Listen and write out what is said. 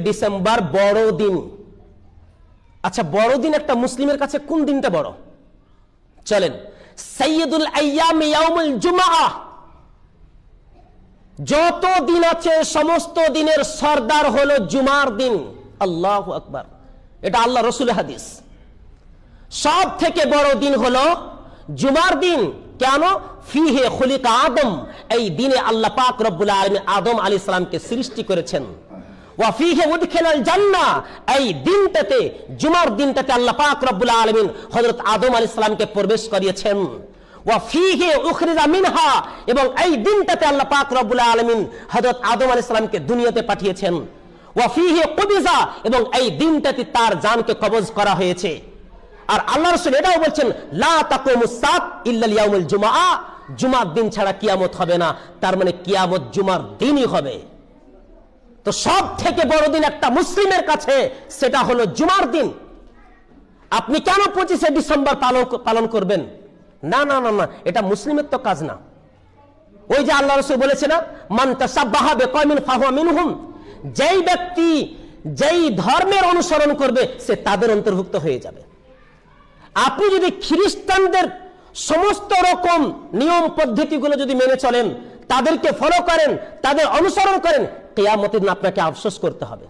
December বড়দিন। আচ্ছা, বড়দিন একটা মুসলিমের কাছে কোন দিনটা বড়? চলেন, সাইয়্যিদুল আইয়াম ইয়াউমুল জুমআহ, যত দিন আছে সমস্ত দিনের সরদার হলো জুমার দিন। আল্লাহু আকবার, এটা আল্লাহ রাসূলের হাদিস। সব থেকে বড় দিন হলো জুমার দিন। কেন? ফিহে খুলিকা আদম, এই দিনে আল্লাহ পাক রব্বুল আলামিন আদম আলাইহিস সালামকে সৃষ্টি করেছেন। ওয়া ফিহে উদখিলাল জান্নাহ, এই দিনটাতে, জুমার দিনটাতে আল্লাহ পাক রব্বুল আলামিন হযরত আদম আলাইহিস সালামকে প্রবেশ করিয়েছেন। ওয়া ফিহি উখরিজা মিনহা, এবং এই দিনটাতে আল্লাহ পাক রব্বুল আলামিন হযরত আদম আলাইহিস সালামকে দুনিয়াতে পাঠিয়েছেন। ওয়া ফিহি কুবিজা, এবং এই দিনটাতে তার জানকে কবজ করা হয়েছে। আর আল্লাহ রাসূল এটাও বলছেন, লা তাকুমুস সাআত ইল্লা ইয়াউমুল জুমআহ, জুমার দিন ছাড়া কিয়ামত হবে না। তার মানে কিয়ামত জুমার দিনই হবে। তো সব থেকে বড় দিন একটা মুসলিমের কাছে, সেটা হলো জুমার দিন। আপনি কেন 25শে ডিসেম্বর পালন করবেন? না না না না, এটা মুসলিমের তো কাজ না। ওই যে আল্লাহ রাসূল বলেছে না, মান তাসাব্বাহা বিকওমিন ফাহুয়া মিনহুম, যেই ব্যক্তি যেই ধর্মের অনুসরণ করবে সে তাদের অন্তর্ভুক্ত হয়ে যাবে। আপনি যদি খ্রিস্টানদের সমস্ত রকম নিয়ম পদ্ধতিগুলো যদি মেনে চলেন, তাদেরকে ফলো করেন, তাদের অনুসরণ করেন, কিয়ামতের দিন আপনাকে আফসোস করতে হবে।